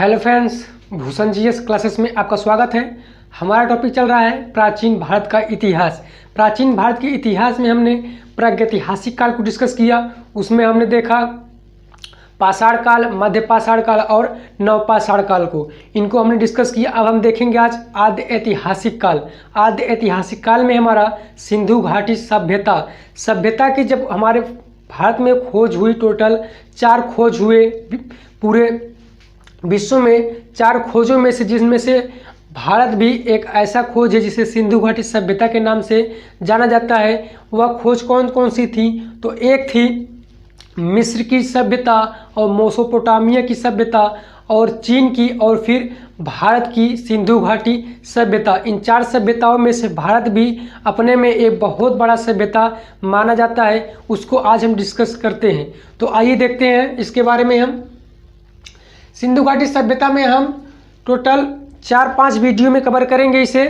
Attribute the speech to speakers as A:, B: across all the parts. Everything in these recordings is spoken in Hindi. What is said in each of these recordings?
A: Hello friends, Bhushan GS classes में आपका स्वागत है। हमारा टॉपिक चल रहा है प्राचीन भारत का इतिहास। प्राचीन भारत के इतिहास में हमने प्रागैतिहासिक काल को डिस्कस किया। उसमें हमने देखा पाषाण काल, मध्य पाषाण काल और नवपाषाण काल को, इनको हमने डिस्कस किया। अब हम देखेंगे आज आद्य ऐतिहासिक काल। आद्य ऐतिहासिक काल में हमारा सिंधु घाटी सभ्यता की जब हमारे भारत में खोज हुई, टोटल 4 खोज हुए पूरे विश्व में। 4 खोजों में से जिसमें से भारत भी एक ऐसा खोज है जिसे सिंधु घाटी सभ्यता के नाम से जाना जाता है। वह खोज कौन कौन सी थी? तो एक थी मिस्र की सभ्यता और मेसोपोटामिया की सभ्यता और चीन की, और फिर भारत की सिंधु घाटी सभ्यता। इन 4 सभ्यताओं में से भारत भी अपने में एक बहुत बड़ा सभ्यता माना जाता है। उसको आज हम डिस्कस करते हैं। तो आइए देखते हैं इसके बारे में। हम सिंधु घाटी सभ्यता में हम टोटल 4-5 वीडियो में कवर करेंगे इसे।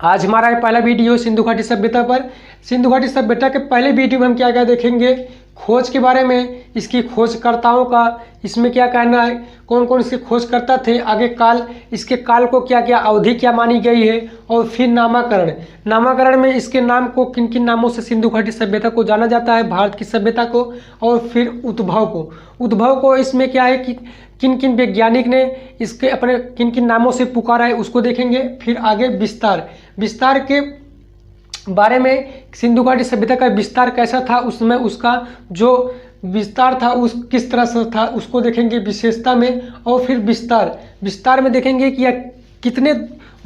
A: आज हमारा पहला वीडियो सिंधु घाटी सभ्यता पर। सिंधु घाटी सभ्यता के पहले वीडियो में हम क्या क्या देखेंगे? खोज के बारे में, इसकी खोजकर्ताओं का इसमें क्या कहना है, कौन कौन इसके खोजकर्ता थे, आगे काल, इसके काल को क्या क्या अवधि क्या मानी गई है, और फिर नामाकरण में इसके नाम को किन किन नामों से सिंधु घाटी सभ्यता को जाना जाता है, भारत की सभ्यता को। और फिर उद्भव को इसमें क्या है कि किन किन वैज्ञानिक ने इसके अपने किन किन नामों से पुकारा है, उसको देखेंगे। फिर आगे विस्तार के बारे में, सिंधु घाटी सभ्यता का विस्तार कैसा था, उसमें उसका जो विस्तार था उस किस तरह से था, उसको देखेंगे विशेषता में। और फिर विस्तार में देखेंगे कि यह कितने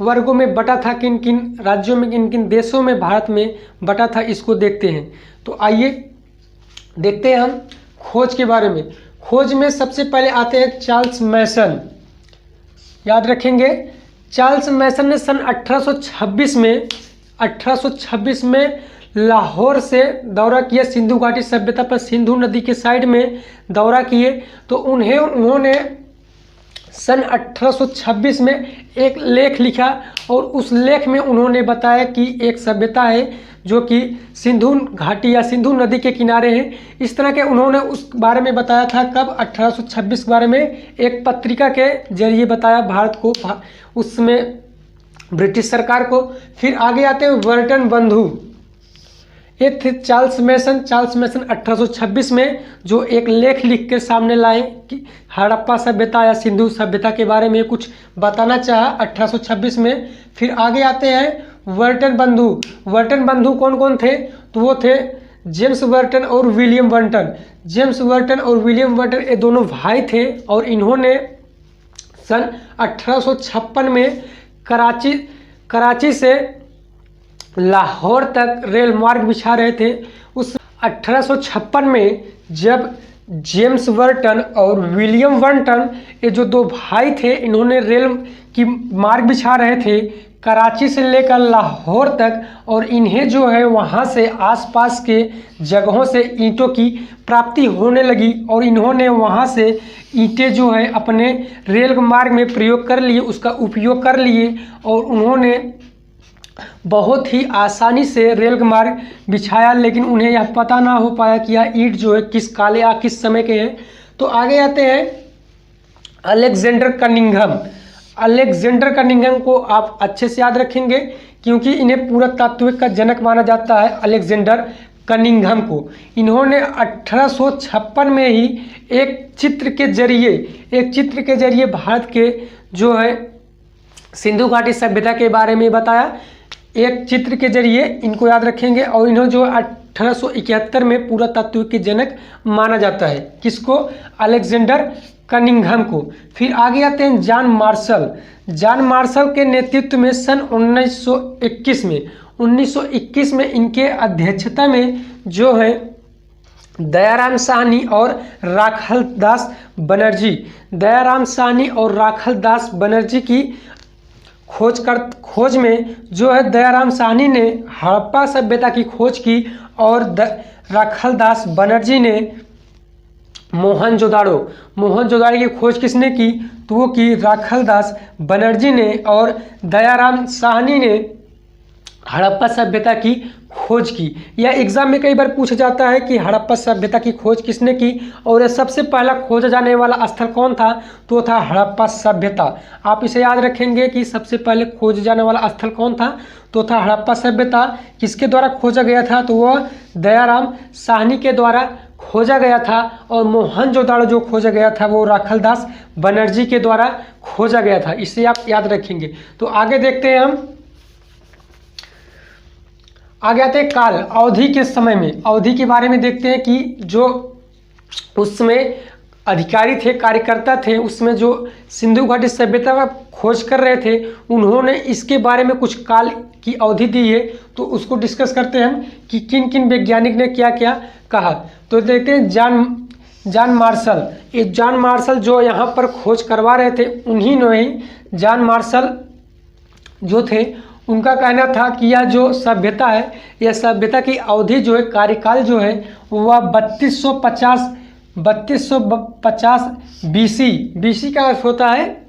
A: वर्गों में बटा था, किन किन राज्यों में, किन किन देशों में भारत में बटा था, इसको देखते हैं। तो आइए देखते हैं हम खोज के बारे में। खोज में सबसे पहले आते हैं चार्ल्स मैसन। याद रखेंगे, चार्ल्स मैसन ने सन 1826 में लाहौर से दौरा किया सिंधु घाटी सभ्यता पर। सिंधु नदी के साइड में दौरा किए तो उन्होंने सन 1826 में एक लेख लिखा, और उस लेख में उन्होंने बताया कि एक सभ्यता है जो कि सिंधु घाटी या सिंधु नदी के किनारे है। इस तरह के उन्होंने उस बारे में बताया था। कब? 1826 के बारे में एक पत्रिका के जरिए बताया भारत को, उसमें ब्रिटिश सरकार को। फिर आगे आते हैं वर्टन बंधु। ये थे चार्ल्स मैसन 1826 में जो एक लेख लिख के सामने लाए कि हड़प्पा सभ्यता या सिंधु सभ्यता के बारे में कुछ बताना चाहा 1826 में। फिर आगे आते हैं वर्टन बंधु कौन कौन थे? तो वो थे जेम्स वर्टन और विलियम वर्टन। ये दोनों भाई थे, और इन्होंने सन 1856 में कराची से लाहौर तक रेल मार्ग बिछा रहे थे। उस 1856 में जब जेम्स वर्टन और विलियम वर्टन, ये जो 2 भाई थे, इन्होंने रेल की मार्ग बिछा रहे थे कराची से लेकर लाहौर तक, और इन्हें जो है वहाँ से आसपास के जगहों से ईंटों की प्राप्ति होने लगी, और इन्होंने वहाँ से ईंटें जो है अपने रेल मार्ग में उसका उपयोग कर लिए, और उन्होंने बहुत ही आसानी से रेल मार्ग बिछाया। लेकिन उन्हें यह पता ना हो पाया कि यह ईंट जो है किस काल या किस समय के हैं। तो आगे आते हैं अलेक्जेंडर कनिंघम को आप अच्छे से याद रखेंगे, क्योंकि इन्हें पुरातात्विक का जनक माना जाता है। अलेक्जेंडर कनिंघम को इन्होंने 1856 में ही एक चित्र के जरिए भारत के जो है सिंधु घाटी सभ्यता के बारे में बताया। एक चित्र के जरिए इनको याद रखेंगे, और इन्हों जो 1871 में पुरातात्विक के जनक माना जाता है। किसको? अलेक्जेंडर कनिंघम को। फिर आगे आते हैं जॉन मार्शल के नेतृत्व में सन 1921 में इनके अध्यक्षता में जो है दयाराम साहनी और राखाल दास बनर्जी की खोज में जो है दयाराम साहनी ने हड़प्पा सभ्यता की खोज की, और राखाल दास बनर्जी ने मोहनजोदाड़ो की खोज किसने की? तो वो की राखाल दास बनर्जी ने, और दयाराम साहनी ने हड़प्पा सभ्यता की खोज की। यह एग्जाम में कई बार पूछा जाता है कि हड़प्पा सभ्यता की खोज किसने की और यह सबसे पहला खोजा जाने वाला स्थल कौन था, तो था हड़प्पा सभ्यता। आप इसे याद रखेंगे कि सबसे पहले खोजा जाने वाला स्थल कौन था, तो था हड़प्पा सभ्यता। किसके द्वारा खोजा गया था, तो वह दयाराम साहनी के द्वारा खोजा गया था। और मोहनजोदड़ो जो खोजा गया था वो राखालदास बनर्जी के द्वारा खोजा गया था। इसे आप याद रखेंगे। तो आगे देखते हैं हम, आगे आते हैं काल अवधि के समय में। अवधि के बारे में देखते हैं कि जो उसमें अधिकारी थे, कार्यकर्ता थे, उसमें जो सिंधु घाटी सभ्यता का खोज कर रहे थे, उन्होंने इसके बारे में कुछ काल की अवधि दी है। तो उसको डिस्कस करते हैं हम कि किन किन वैज्ञानिक ने क्या क्या कहा। तो देखते हैं जॉन मार्शल। ये जॉन मार्शल जो यहाँ पर खोज करवा रहे थे, उन्हीं ने ही जॉन मार्शल जो थे, उनका कहना था कि यह जो सभ्यता है, यह सभ्यता की अवधि जो है, कार्यकाल जो है, वह 3250 बीसी का अर्थ होता है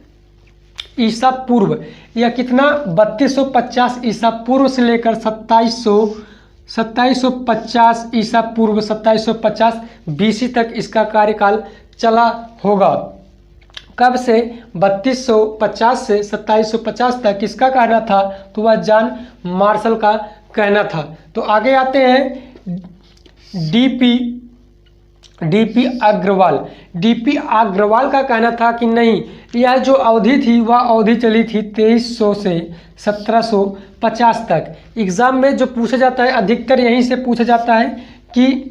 A: ईसा पूर्व। यह कितना 3250 ईसा पूर्व से लेकर 2750 ईसा पूर्व 2750 बीसी तक इसका कार्यकाल चला होगा। कब से 3250 से 2750 तक किसका कहना था, तो वह जॉन मार्शल का कहना था। तो आगे आते हैं डीपी अग्रवाल। डीपी अग्रवाल का कहना था कि नहीं, यह जो अवधि थी वह अवधि चली थी 2300 से 1750 तक। एग्जाम में जो पूछा जाता है अधिकतर यहीं से पूछा जाता है कि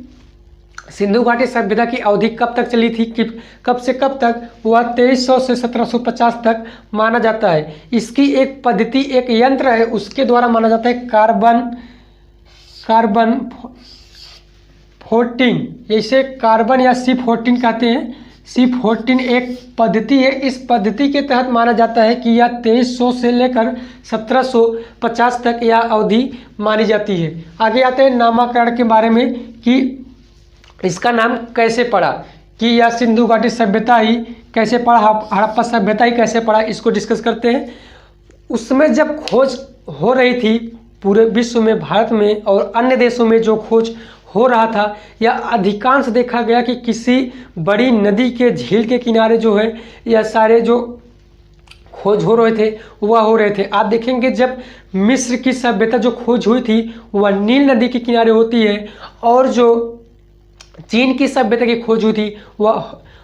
A: सिंधु घाटी सभ्यता की अवधि कब तक चली थी, कि कब से कब तक, वह 2300 से 1750 तक माना जाता है। इसकी एक पद्धति, एक यंत्र है, उसके द्वारा माना जाता है कार्बन 14, इसे कार्बन या C14 कहते हैं। C14 एक पद्धति है। इस पद्धति के तहत माना जाता है कि यह 2300 से लेकर 1750 तक यह अवधि मानी जाती है। आगे आते हैं नामकरण के बारे में कि इसका नाम कैसे पड़ा, कि यह सिंधु घाटी सभ्यता ही कैसे पड़ा, हड़प्पा सभ्यता ही कैसे पड़ा, इसको डिस्कस करते हैं। उसमें जब खोज हो रही थी पूरे विश्व में, भारत में और अन्य देशों में जो खोज हो रहा था, यह अधिकांश देखा गया कि किसी बड़ी नदी के झील के किनारे जो है, यह सारे जो खोज हो रहे थे वह हो रहे थे। आप देखेंगे जब मिस्र की सभ्यता जो खोज हुई थी वह नील नदी के किनारे होती है, और जो चीन की सभ्यता की खोज हुई थी वह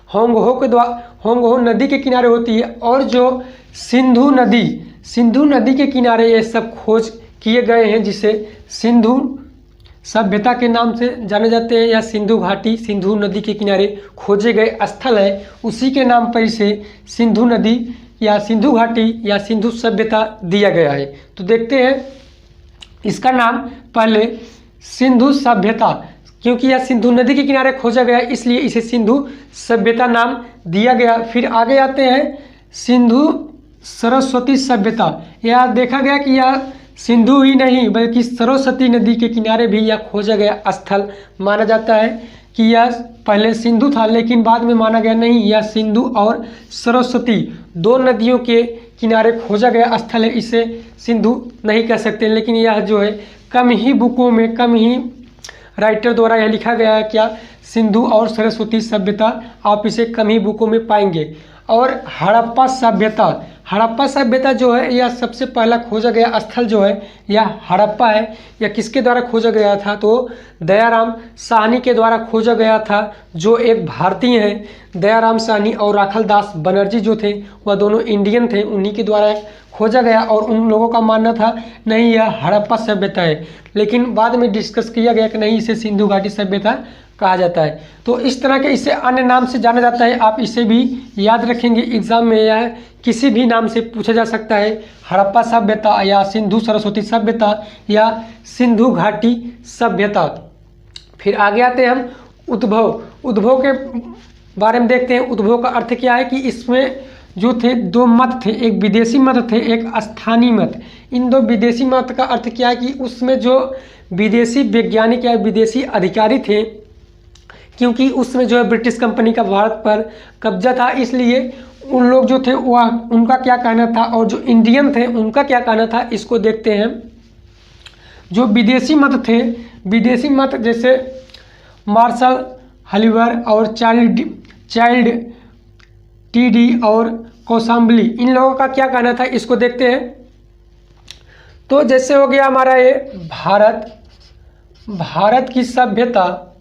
A: होंगहो नदी के किनारे होती है, और जो सिंधु नदी के किनारे ये सब खोज किए गए हैं, जिसे सिंधु सभ्यता के नाम से जाने जाते हैं, या सिंधु घाटी, सिंधु नदी के किनारे खोजे गए स्थल है, उसी के नाम पर इसे सिंधु नदी या सिंधु घाटी या सिंधु सभ्यता दिया गया है। तो देखते हैं, इसका नाम पहले सिंधु सभ्यता, क्योंकि यह सिंधु नदी के किनारे खोजा गया इसलिए इसे सिंधु सभ्यता नाम दिया गया। फिर आगे आते हैं सिंधु सरस्वती सभ्यता। यह देखा गया कि यह सिंधु ही नहीं बल्कि सरस्वती नदी के किनारे भी यह खोजा गया स्थल माना जाता है, कि यह पहले सिंधु था लेकिन बाद में माना गया नहीं, यह सिंधु और सरस्वती दो नदियों के किनारे खोजा गया स्थल है, इसे सिंधु नहीं कह सकते। लेकिन यह जो है कम ही बुकों में, कम ही राइटर द्वारा यह लिखा गया है क्या, सिंधु और सरस्वती सभ्यता, आप इसे कम ही बुकों में पाएंगे। और हड़प्पा सभ्यता जो है यह सबसे पहला खोजा गया स्थल जो है यह हड़प्पा है। यह किसके द्वारा खोजा गया था, तो दयाराम साहनी के द्वारा खोजा गया था, जो एक भारतीय हैं। दयाराम साहनी और राखालदास बनर्जी जो थे वह दोनों इंडियन थे, उन्हीं के द्वारा खोजा गया, और उन लोगों का मानना था नहीं यह हड़प्पा सभ्यता है, लेकिन बाद में डिस्कस किया गया कि नहीं इसे सिंधु घाटी सभ्यता कहा जाता है। तो इस तरह के इसे अन्य नाम से जाना जाता है, आप इसे भी याद रखेंगे। एग्जाम में यह किसी भी नाम से पूछा जा सकता है, हड़प्पा सभ्यता या सिंधु सरस्वती सभ्यता या सिंधु घाटी सभ्यता। फिर आगे आते हैं हम उद्भव के बारे में देखते हैं। उद्भव का अर्थ क्या है कि इसमें जो थे दो मत थे, एक विदेशी मत थे, एक स्थानीय मत। इन दो विदेशी मत का अर्थ क्या है कि उसमें जो विदेशी वैज्ञानिक या विदेशी अधिकारी थे, क्योंकि उसमें जो है ब्रिटिश कंपनी का भारत पर कब्जा था, इसलिए उन लोग जो थे वह उनका क्या कहना था और जो इंडियन थे उनका क्या कहना था, इसको देखते हैं। जो विदेशी मत थे, विदेशी मत जैसे मार्शल हलीवर और चाइल्ड टीडी और कौशाम्बी, इन लोगों का क्या कहना था, इसको देखते हैं। तो जैसे हो गया हमारा ये भारत की सभ्यता,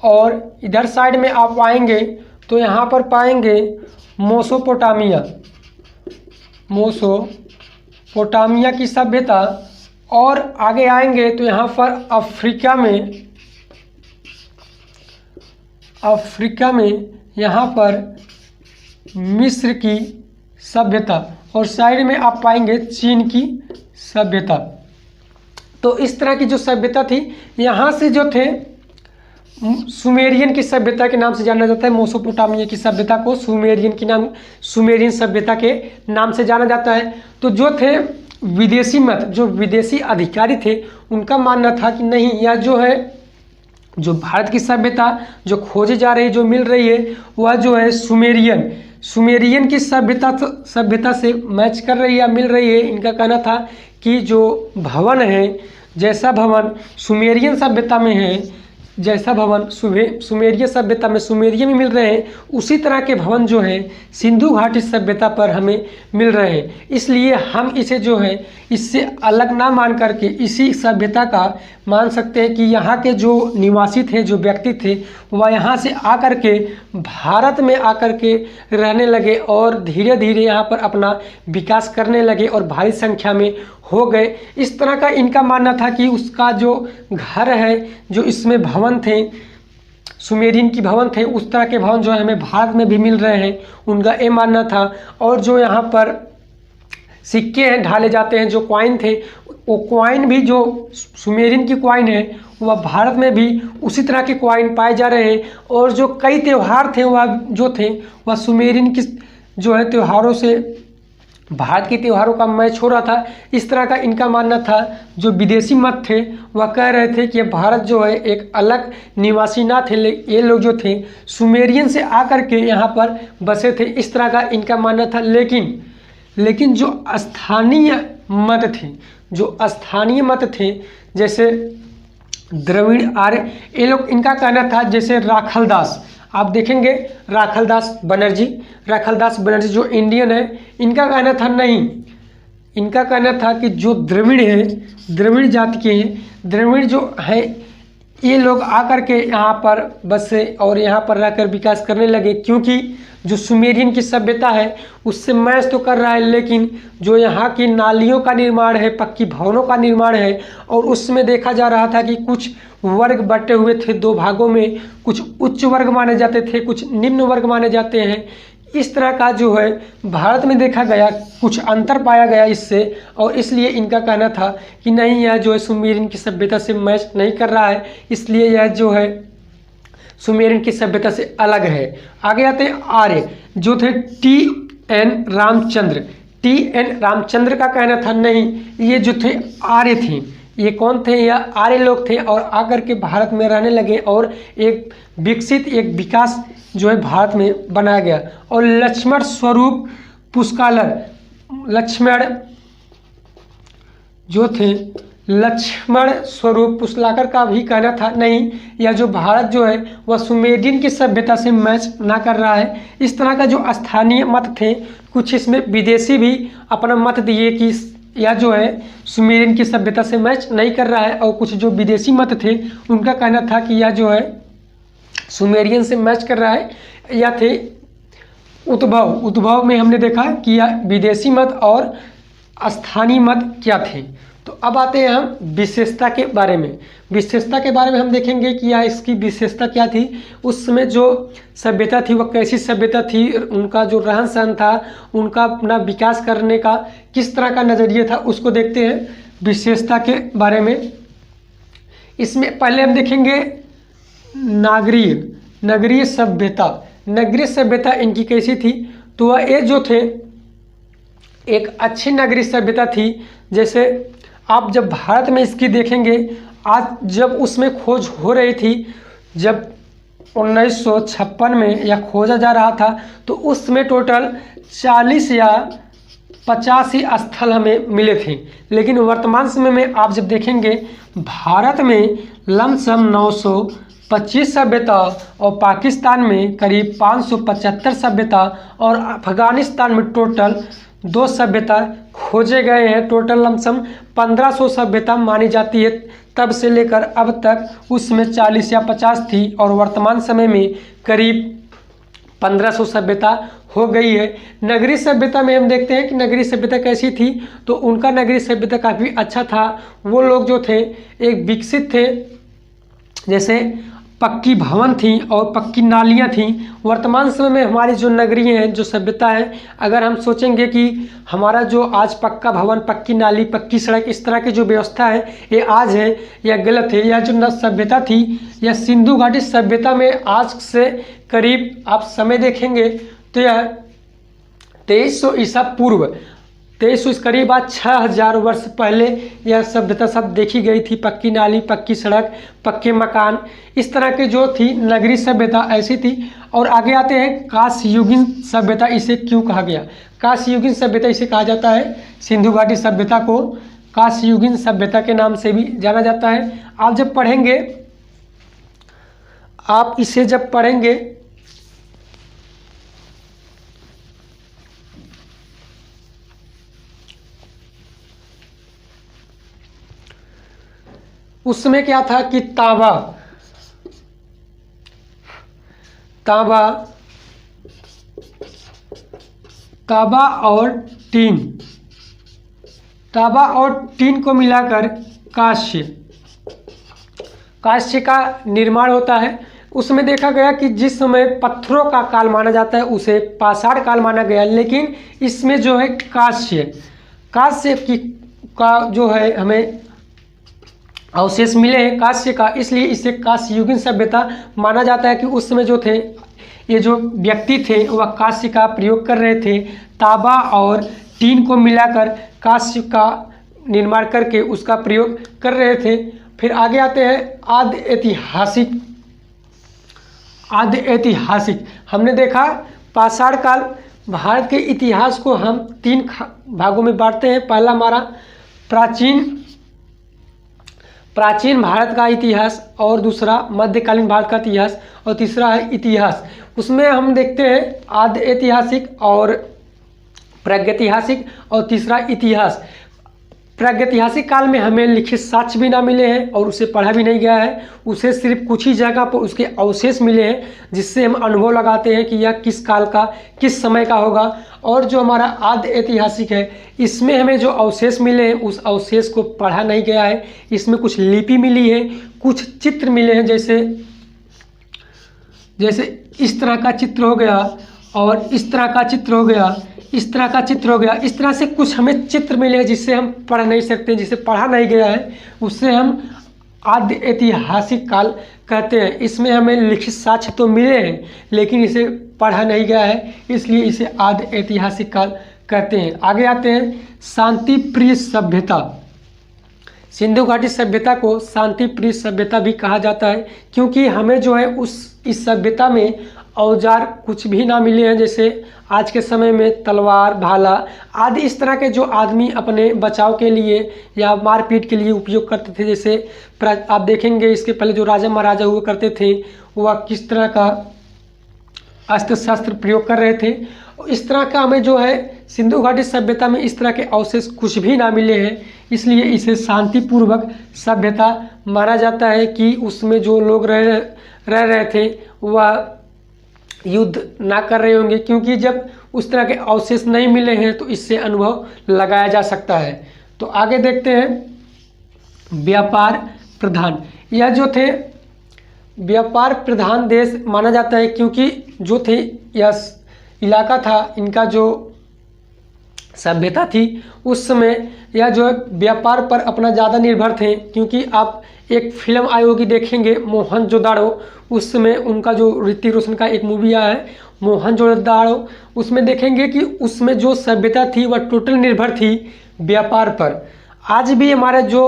A: और इधर साइड में आप आएंगे तो यहाँ पर पाएंगे मोसोपोटामिया की सभ्यता, और आगे आएंगे तो यहाँ पर अफ्रीका में यहाँ पर मिस्र की सभ्यता, और साइड में आप पाएंगे चीन की सभ्यता। तो इस तरह की जो सभ्यता थी, यहाँ से जो थे सुमेरियन की सभ्यता के नाम से जाना जाता है। मोसोपोटामिया की सभ्यता को सुमेरियन सभ्यता के नाम से जाना जाता है। तो जो थे विदेशी मत, जो विदेशी अधिकारी थे, उनका मानना था कि नहीं, यह जो है जो भारत की सभ्यता जो खोजी जा रही, जो मिल रही है, वह जो है सुमेरियन की सभ्यता से मैच कर रही है, मिल रही है। इनका कहना था कि जो भवन है, जैसा भवन सुमेरियन सभ्यता में है, जैसा भवन सुमेरियन सभ्यता में सुमेरिया में मिल रहे हैं, उसी तरह के भवन जो है सिंधु घाटी सभ्यता पर हमें मिल रहे हैं। इसलिए हम इसे जो है इससे अलग ना मान करके इसी सभ्यता का मान सकते हैं कि यहाँ के जो निवासी थे, जो व्यक्ति थे, वह यहाँ से आकर के भारत में आकर के रहने लगे और धीरे धीरे यहाँ पर अपना विकास करने लगे और भारी संख्या में हो गए। इस तरह का इनका मानना था कि उसका जो घर है, जो इसमें भवन थे, सुमेरियन की भवन थे, उस तरह के भवन जो है हमें भारत में भी मिल रहे हैं, उनका ये मानना था। और जो यहाँ पर सिक्के हैं ढाले जाते हैं, जो कॉइन थे, वो कॉइन भी जो सुमेरियन की कॉइन है, वह भारत में भी उसी तरह के कॉइन पाए जा रहे हैं। और जो कई त्यौहार थे वह सुमेरियन की जो है त्योहारों से भारत के त्योहारों का मैच हो रहा था। इस तरह का इनका मानना था। जो विदेशी मत थे वह कह रहे थे कि भारत जो है एक अलग निवासी ना थे, ये लोग जो थे सुमेरियन से आकर के यहाँ पर बसे थे। इस तरह का इनका मानना था। लेकिन जो स्थानीय मत थे जैसे द्रविड़ आर्य, ये लोग, इनका कहना था, जैसे राखलदास, आप देखेंगे राखलदास बनर्जी जो इंडियन है, इनका कहना था नहीं, इनका कहना था कि जो द्रविड़ है, द्रविड़ जाति के हैं, द्रविड़ जो है, ये लोग आकर के यहाँ पर बसे और यहाँ पर रहकर विकास करने लगे। क्योंकि जो सुमेरियन की सभ्यता है उससे मैच तो कर रहा है, लेकिन जो यहाँ की नालियों का निर्माण है, पक्की भवनों का निर्माण है, और उसमें देखा जा रहा था कि कुछ वर्ग बटे हुए थे दो भागों में, कुछ उच्च वर्ग माने जाते थे, कुछ निम्न वर्ग माने जाते हैं। इस तरह का जो है भारत में देखा गया, कुछ अंतर पाया गया इससे, और इसलिए इनका कहना था कि नहीं, यह जो है सुमेरियन की सभ्यता से मैच नहीं कर रहा है, इसलिए यह जो है सुमेरियन की सभ्यता से अलग है। आगे आते हैं आर्य, जो थे टी.एन. रामचंद्र का कहना था नहीं, ये जो थे आर्य थे, ये कौन थे, यह आर्य लोग थे और आकर के भारत में रहने लगे और एक विकास जो है भारत में बनाया गया। और लक्ष्मण स्वरूप पुष्कलर, लक्ष्मण जो थे, लक्ष्मण स्वरूप पुष्कलर का भी कहना था नहीं, यह जो भारत जो है वह सुमेरियन की सभ्यता से मैच ना कर रहा है। इस तरह का जो स्थानीय मत थे, कुछ इसमें विदेशी भी अपना मत दिए कि यह जो है सुमेरियन की सभ्यता से मैच नहीं कर रहा है, और कुछ जो विदेशी मत थे उनका कहना था कि यह जो है सुमेरियन से मैच कर रहा है। यह थे उद्भव में हमने देखा कि यह विदेशी मत और स्थानीय मत क्या थे। तो अब आते हैं हम विशेषता के बारे में। विशेषता के बारे में हम देखेंगे कि यह इसकी विशेषता क्या थी, उस समय जो सभ्यता थी वह कैसी सभ्यता थी, उनका जो रहन सहन था, उनका अपना विकास करने का किस तरह का नज़रिया था, उसको देखते हैं विशेषता के बारे में। इसमें पहले हम देखेंगे नगरीय सभ्यता इनकी कैसी थी। तो वह ये जो थे एक अच्छी नगरीय सभ्यता थी। जैसे आप जब भारत में इसकी देखेंगे, आज जब उसमें खोज हो रही थी, जब 1956 में यह खोजा जा रहा था, तो उसमें टोटल 40 या 50 ही स्थल हमें मिले थे। लेकिन वर्तमान समय में आप जब देखेंगे भारत में लमसम 925 सभ्यता और पाकिस्तान में करीब 575 सभ्यता और अफगानिस्तान में टोटल 2 सभ्यता खोजे गए हैं। टोटल लमसम 1500 सभ्यता मानी जाती है तब से लेकर अब तक। उसमें 40 या 50 थी और वर्तमान समय में करीब 1500 सभ्यता हो गई है। नगरीय सभ्यता में हम देखते हैं कि नगरीय सभ्यता कैसी थी, तो उनका नगरीय सभ्यता काफ़ी अच्छा था। वो लोग जो थे एक विकसित थे, जैसे पक्की भवन थी और पक्की नालियाँ थीं। वर्तमान समय में हमारी जो नगरीय हैं, जो सभ्यता है, अगर हम सोचेंगे कि हमारा जो आज पक्का भवन, पक्की नाली, पक्की सड़क, इस तरह की जो व्यवस्था है ये आज है या गलत है। यह जो सभ्यता थी यह सिंधु घाटी सभ्यता में आज से करीब आप समय देखेंगे तो यह 2300 ईसा पूर्व, 2300 करीब आज 6000 वर्ष पहले यह सभ्यता सब देखी गई थी। पक्की नाली, पक्की सड़क, पक्के मकान, इस तरह के जो थी नगरीय सभ्यता ऐसी थी। और आगे आते हैं कांस्ययुगीन सभ्यता, इसे क्यों कहा गया? कांस्ययुगीन सभ्यता इसे कहा जाता है, सिंधु घाटी सभ्यता को कांस्ययुगीन सभ्यता के नाम से भी जाना जाता है। आप जब पढ़ेंगे, आप इसे जब पढ़ेंगे उस समय क्या था कि तांबा और टीन को मिलाकर कांस्य का निर्माण होता है। उसमें देखा गया कि जिस समय पत्थरों का काल माना जाता है उसे पाषाण काल माना गया, लेकिन इसमें जो है कांस्य का जो है हमें अवशेष मिले हैं कांस्य का, इसलिए इसे कांस्ययुगीन सभ्यता माना जाता है। कि उस समय जो थे ये जो व्यक्ति थे वह कांस्य का प्रयोग कर रहे थे, तांबा और टीन को मिलाकर कांस्य का निर्माण करके उसका प्रयोग कर रहे थे। फिर आगे आते हैं आदि ऐतिहासिक। हमने देखा पाषाण काल। भारत के इतिहास को हम 3 भागों में बांटते हैं। पहला हमारा प्राचीन भारत का इतिहास, और दूसरा मध्यकालीन भारत का इतिहास, और तीसरा है इतिहास। उसमें हम देखते हैं आदि ऐतिहासिक और प्रागैतिहासिक, और तीसरा इतिहास। प्रागैतिहासिक काल में हमें लिखित साक्ष्य भी ना मिले हैं और उसे पढ़ा भी नहीं गया है। उसे सिर्फ कुछ ही जगह पर उसके अवशेष मिले हैं, जिससे हम अनुभव लगाते हैं कि यह किस काल का, किस समय का होगा। और जो हमारा आदि ऐतिहासिक है, इसमें हमें जो अवशेष मिले हैं उस अवशेष को पढ़ा नहीं गया है। इसमें कुछ लिपि मिली है, कुछ चित्र मिले हैं, जैसे इस तरह का चित्र हो गया और इस तरह का चित्र हो गया, इस तरह का चित्र हो गया। इस तरह से कुछ हमें चित्र मिले हैं जिससे हम पढ़ नहीं सकते, जिसे पढ़ा नहीं गया है, उससे हम आदि ऐतिहासिक काल कहते हैं। इसमें हमें लिखित साक्ष्य तो मिले हैं लेकिन इसे पढ़ा नहीं गया है, इसलिए इसे आदि ऐतिहासिक काल कहते हैं। आगे आते हैं शांति प्रिय सभ्यता। सिंधु घाटी सभ्यता को शांति प्रिय सभ्यता भी कहा जाता है, क्योंकि हमें जो है इस सभ्यता में औजार कुछ भी ना मिले हैं। जैसे आज के समय में तलवार, भाला आदि इस तरह के जो आदमी अपने बचाव के लिए या मारपीट के लिए उपयोग करते थे। जैसे आप देखेंगे इसके पहले जो राजा महाराजा हुआ करते थे वह किस तरह का अस्त्र शस्त्र प्रयोग कर रहे थे। इस तरह का हमें जो है सिंधु घाटी सभ्यता में इस तरह के अवशेष कुछ भी ना मिले हैं, इसलिए इसे शांतिपूर्वक सभ्यता माना जाता है। कि उसमें जो लोग रह रहे थे वह युद्ध ना कर रहे होंगे, क्योंकि जब उस तरह के अवशेष नहीं मिले हैं तो इससे अनुभव लगाया जा सकता है। तो आगे देखते हैं व्यापार प्रधान। यह जो थे व्यापार प्रधान देश माना जाता है, क्योंकि जो थे यह इलाका था, इनका जो सभ्यता थी उस समय यह जो व्यापार पर अपना ज़्यादा निर्भर थे। क्योंकि आप एक फिल्म आई होगी देखेंगे मोहनजोदाड़ो, उस समय उनका जो ऋतिक रोशन का एक मूवी आया है मोहनजोदाड़ो, उसमें देखेंगे कि उसमें जो सभ्यता थी वह टोटल निर्भर थी व्यापार पर। आज भी हमारा जो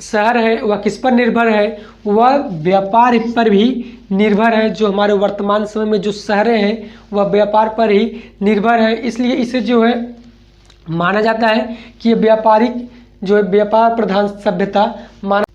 A: शहर है वह किस पर निर्भर है? वह व्यापार पर भी निर्भर है। जो हमारे वर्तमान समय में जो शहरें हैं वह व्यापार पर ही निर्भर है, इसलिए इसे जो है माना जाता है कि ये व्यापारिक जो है व्यापार प्रधान सभ्यता माना।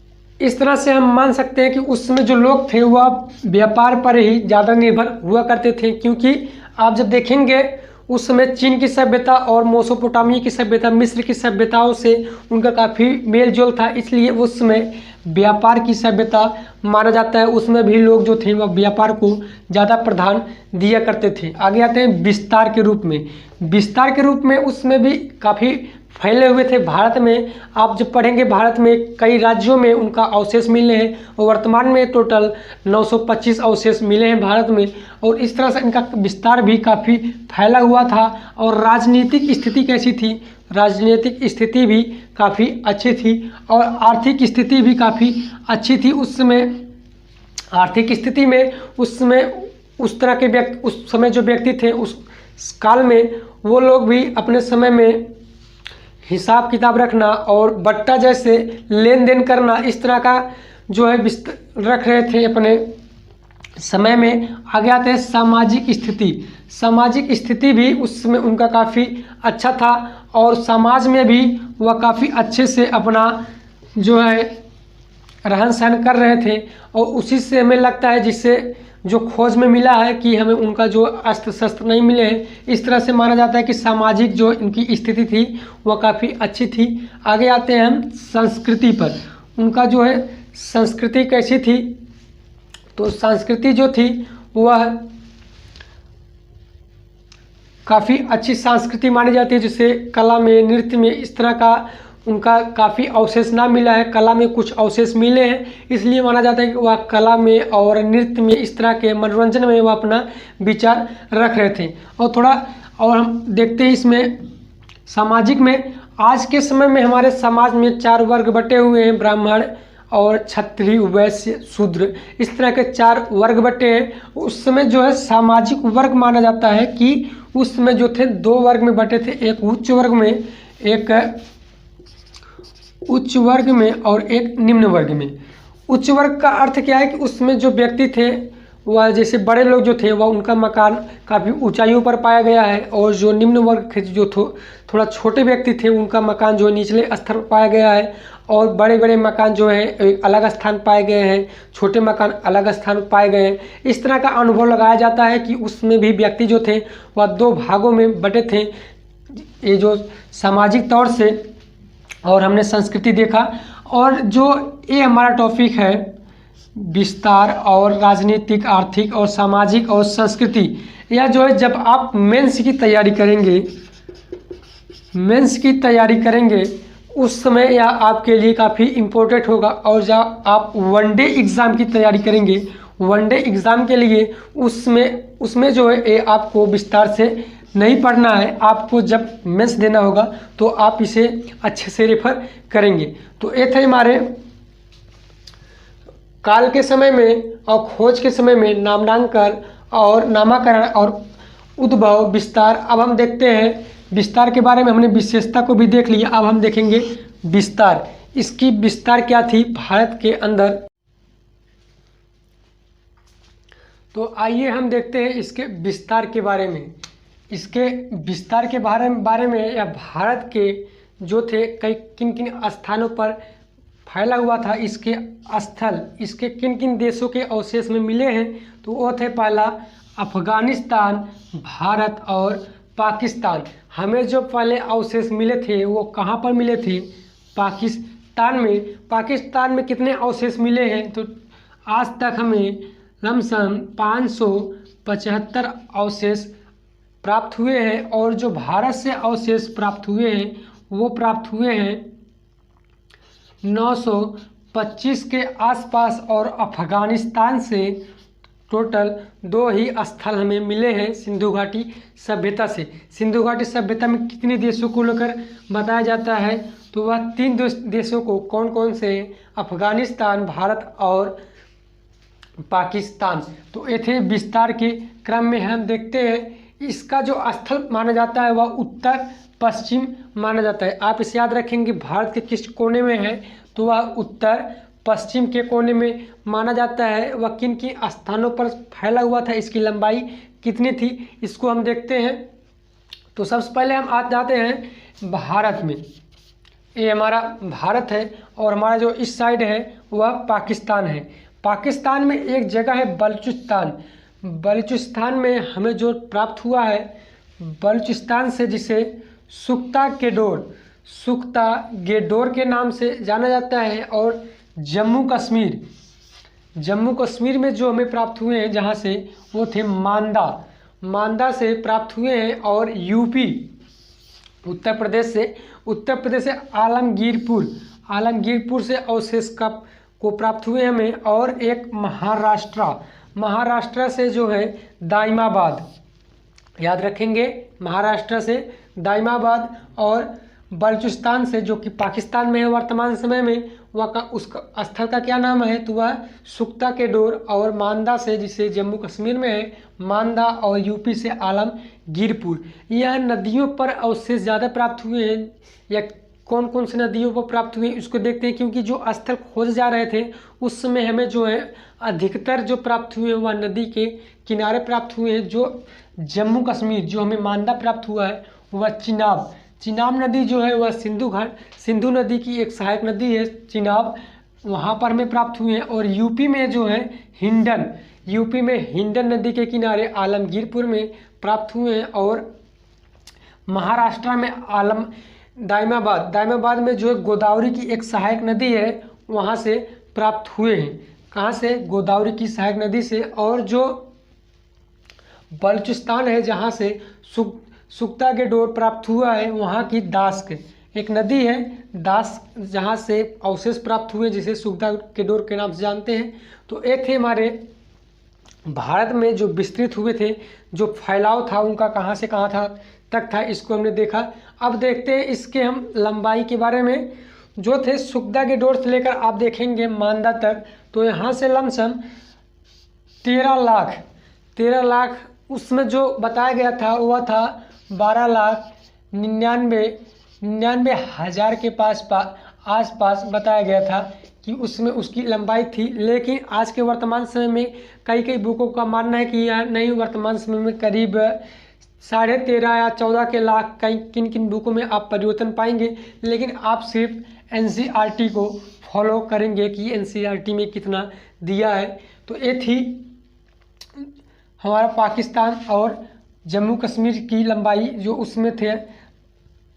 A: इस तरह से हम मान सकते हैं कि उस समय जो लोग थे वह व्यापार पर ही ज़्यादा निर्भर हुआ करते थे, क्योंकि आप जब देखेंगे उस समय चीन की सभ्यता और मेसोपोटामिया की सभ्यता, मिस्र की सभ्यताओं से उनका काफ़ी मेल जोल था, इसलिए उस समय व्यापार की सभ्यता माना जाता है। उसमें भी लोग जो थे वह व्यापार को ज़्यादा प्राधान दिया करते थे। आगे आते हैं विस्तार के रूप में। विस्तार के रूप में उसमें भी काफ़ी फैले हुए थे। भारत में आप जब पढ़ेंगे, भारत में कई राज्यों में उनका अवशेष मिले हैं और वर्तमान में टोटल 925 अवशेष मिले हैं भारत में। और इस तरह से इनका विस्तार भी काफ़ी फैला हुआ था। और राजनीतिक स्थिति कैसी थी? राजनीतिक स्थिति भी काफ़ी अच्छी थी और आर्थिक स्थिति भी काफ़ी अच्छी थी। उस समय आर्थिक स्थिति में उस समय उस तरह के व्यक्ति, उस समय जो व्यक्ति थे उस काल में, वो लोग भी अपने समय में हिसाब किताब रखना और बट्टा जैसे लेन देन करना, इस तरह का जो है रख रहे थे अपने समय में। आगे आते हैं सामाजिक स्थिति। सामाजिक स्थिति भी उस समय उनका काफ़ी अच्छा था और समाज में भी वह काफ़ी अच्छे से अपना जो है रहन सहन कर रहे थे। और उसी से हमें लगता है, जिससे जो खोज में मिला है कि हमें उनका जो अस्त्र शस्त्र नहीं मिले हैं, इस तरह से माना जाता है कि सामाजिक जो इनकी स्थिति थी वह काफ़ी अच्छी थी। आगे आते हैं हम संस्कृति पर। उनका जो है संस्कृति कैसी थी? तो संस्कृति जो थी वह काफ़ी अच्छी संस्कृति मानी जाती है, जिसे कला में, नृत्य में इस तरह का उनका काफ़ी अवशेष ना मिला है। कला में कुछ अवशेष मिले हैं, इसलिए माना जाता है कि वह कला में और नृत्य में, इस तरह के मनोरंजन में वह अपना विचार रख रहे थे। और थोड़ा और हम देखते हैं इसमें सामाजिक में। आज के समय में हमारे समाज में 4 वर्ग बटे हुए हैं, ब्राह्मण और क्षत्रिय, वैश्य, शूद्र, इस तरह के 4 वर्ग बटे हैं। उस समय जो है सामाजिक वर्ग माना जाता है कि उस समय जो थे 2 वर्ग में बटे थे, एक उच्च वर्ग में, एक उच्च वर्ग में और एक निम्न वर्ग में। उच्च वर्ग का अर्थ क्या है कि उसमें जो व्यक्ति थे वह, जैसे बड़े लोग जो थे वह, उनका मकान काफ़ी ऊंचाइयों पर पाया गया है। और जो निम्न वर्ग के जो थोड़ा छोटे व्यक्ति थे उनका मकान जो निचले स्तर पर पाया गया है। और बड़े बड़े मकान जो है एक अलग स्थान पाए गए हैं, छोटे मकान अलग स्थान पाए गए हैं। इस तरह का अनुभव लगाया जाता है कि उसमें भी व्यक्ति जो थे वह 2 भागों में बटे थे, ये जो सामाजिक तौर से। और हमने संस्कृति देखा। और जो ये हमारा टॉपिक है विस्तार और राजनीतिक, आर्थिक और सामाजिक और संस्कृति, यह जो है जब आप मेंस की तैयारी करेंगे उस समय यह आपके लिए काफ़ी इम्पोर्टेंट होगा। और जब आप वनडे एग्ज़ाम की तैयारी करेंगे, वनडे एग्ज़ाम के लिए उसमें जो है ये आपको विस्तार से नहीं पढ़ना है। आपको जब मेंस देना होगा तो आप इसे अच्छे से रेफर करेंगे। तो ये थे हमारे काल के समय में और खोज के समय में नामाकरण और उद्भव, विस्तार। अब हम देखते हैं विस्तार के बारे में। हमने विशेषता को भी देख लिया, अब हम देखेंगे विस्तार। इसकी विस्तार क्या थी भारत के अंदर। तो आइए हम देखते हैं इसके विस्तार के बारे में। इसके विस्तार के बारे में या भारत के जो थे किन किन स्थानों पर फैला हुआ था, इसके स्थल, इसके किन किन देशों के अवशेष में मिले हैं। तो वो थे पहला अफगानिस्तान, भारत और पाकिस्तान। हमें जो पहले अवशेष मिले थे वो कहाँ पर मिले थे? पाकिस्तान में। पाकिस्तान में कितने अवशेष मिले हैं? तो आज तक हमें लमसम 575 अवशेष प्राप्त हुए हैं। और जो भारत से अवशेष प्राप्त हुए हैं वो प्राप्त हुए हैं 925 के आसपास। और अफगानिस्तान से टोटल 2 ही स्थल हमें मिले हैं सिंधु घाटी सभ्यता से। सिंधु घाटी सभ्यता में कितने देशों को लेकर बताया जाता है? तो वह 3 देशों को, कौन कौन से? अफगानिस्तान, भारत और पाकिस्तान। तो ये थे विस्तार के क्रम में। हम देखते हैं इसका जो स्थल माना जाता है वह उत्तर पश्चिम माना जाता है। आप इसे याद रखेंगे, भारत के किस कोने में है? तो वह उत्तर पश्चिम के कोने में माना जाता है। वह किन किन स्थानों पर फैला हुआ था, इसकी लंबाई कितनी थी, इसको हम देखते हैं। तो सबसे पहले हम आ जाते हैं भारत में। ये हमारा भारत है और हमारा जो इस साइड है वह पाकिस्तान है। पाकिस्तान में एक जगह है बलूचिस्तान। बलूचिस्तान में हमें जो प्राप्त हुआ है बलूचिस्तान से, जिसे सुख्ता गेडोर के नाम से जाना जाता है। और जम्मू कश्मीर में जो हमें प्राप्त हुए हैं जहाँ से, वो थे मांदा से प्राप्त हुए हैं। और यूपी उत्तर प्रदेश से आलमगीरपुर से अवशेष को प्राप्त हुए हमें। और एक महाराष्ट्र से जो है दाइमाबाद, याद रखेंगे, महाराष्ट्र से दाइमाबाद। और बलूचिस्तान से, जो कि पाकिस्तान में है वर्तमान समय में, वह का उसका स्थल का क्या नाम है, तो वह सुख्ता गेडोर। और मांदा से, जिसे जम्मू कश्मीर में है मांदा, और यूपी से आलमगीरपुर। यह नदियों पर अवशेष ज़्यादा प्राप्त हुए हैं। या कौन कौन सी नदियों पर प्राप्त हुए इसको देखते हैं, क्योंकि जो स्थल खोज जा रहे थे उस समय हमें जो है अधिकतर जो प्राप्त हुए वह नदी के किनारे प्राप्त हुए हैं। जो जम्मू कश्मीर जो हमें मांदा प्राप्त हुआ है वह चिनाब नदी जो है वह सिंधु नदी की एक सहायक नदी है चिनाब, वहाँ पर हमें प्राप्त हुए हैं। और यूपी में जो है हिंडन नदी के किनारे आलमगीरपुर में प्राप्त हुए हैं। और महाराष्ट्र में दाइमाबाद में जो है गोदावरी की एक सहायक नदी है, वहाँ से प्राप्त हुए हैं। कहाँ से? गोदावरी की सहायक नदी से। और जो बलूचिस्तान है जहाँ से सुख्ता गेडोर प्राप्त हुआ है, वहाँ की दास्क एक नदी है, दास्क, जहाँ से अवशेष प्राप्त हुए जिसे सुख्ता गेडोर के नाम से जानते हैं। तो ये थे हमारे भारत में जो विस्तृत हुए थे, जो फैलाव था उनका कहाँ से कहाँ तक था, इसको हमने देखा। अब देखते हैं इसके हम लंबाई के बारे में। जो थे सुख्ता गेडोर से लेकर आप देखेंगे मांदा तक, तो यहाँ से लमसम 13 लाख उसमें जो बताया गया था वह था 12,99,000 के आसपास बताया गया था कि उसमें उसकी लंबाई थी। लेकिन आज के वर्तमान समय में कई बुकों का मानना है कि यह नहीं, वर्तमान समय में करीब 13.5 या 14 के लाख किन बुकों में आप परिवर्तन पाएंगे। लेकिन आप सिर्फ एनसीईआरटी को फॉलो करेंगे कि एनसीईआरटी में कितना दिया है। तो ये थी हमारा पाकिस्तान और जम्मू कश्मीर की लंबाई, जो उसमें थे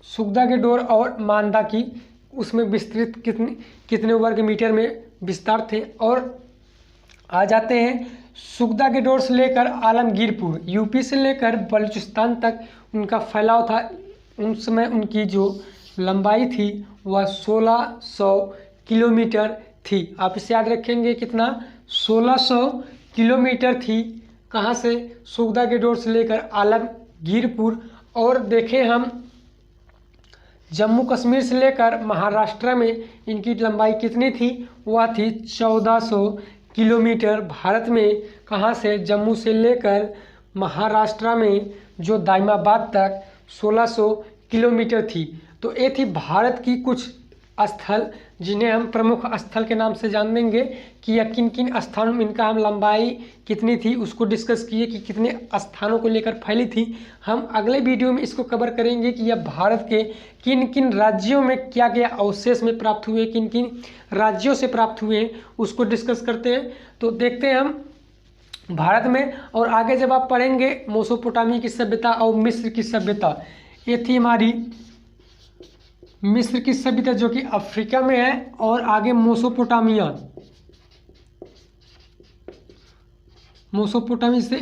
A: सुख्ता गेडोर और मांदा की, उसमें विस्तृत कितने वर्ग मीटर में विस्तार थे। और आ जाते हैं सुख्ता गेडोर से लेकर आलमगीरपुर, यूपी से लेकर बलूचिस्तान तक उनका फैलाव था। उन समय उनकी जो लंबाई थी वह 1600 किलोमीटर थी। आप इसे याद रखेंगे, कितना? 1600 किलोमीटर थी। कहाँ से? सुख्ता गेडोर से लेकर आलमगीरपुर। और देखें हम जम्मू कश्मीर से लेकर महाराष्ट्र में इनकी लंबाई कितनी थी, वह थी 1400 किलोमीटर। भारत में कहाँ से? जम्मू से लेकर महाराष्ट्र में जो दाइमाबाद तक 1600 किलोमीटर थी। तो ये थी भारत की कुछ स्थल, जिन्हें हम प्रमुख स्थल के नाम से जान देंगे कि यह किन किन स्थानों में इनका हम लंबाई कितनी थी उसको डिस्कस किए कि कितने स्थानों को लेकर फैली थी। हम अगले वीडियो में इसको कवर करेंगे कि यह भारत के किन किन राज्यों में क्या क्या अवशेष में प्राप्त हुए, किन किन राज्यों से प्राप्त हुए हैं, उसको डिस्कस करते हैं। तो देखते हैं हम भारत में। और आगे जब आप पढ़ेंगे मेसोपोटामिया की सभ्यता और मिस्र की सभ्यता, ये थी हमारी मिस्र की सभ्यता जो कि अफ्रीका में है। और आगे मेसोपोटामिया से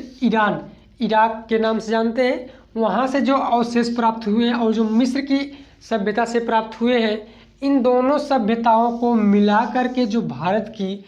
A: इराक के नाम से जानते हैं, वहाँ से जो अवशेष प्राप्त हुए हैं और जो मिस्र की सभ्यता से प्राप्त हुए हैं, इन दोनों सभ्यताओं को मिला करके जो भारत की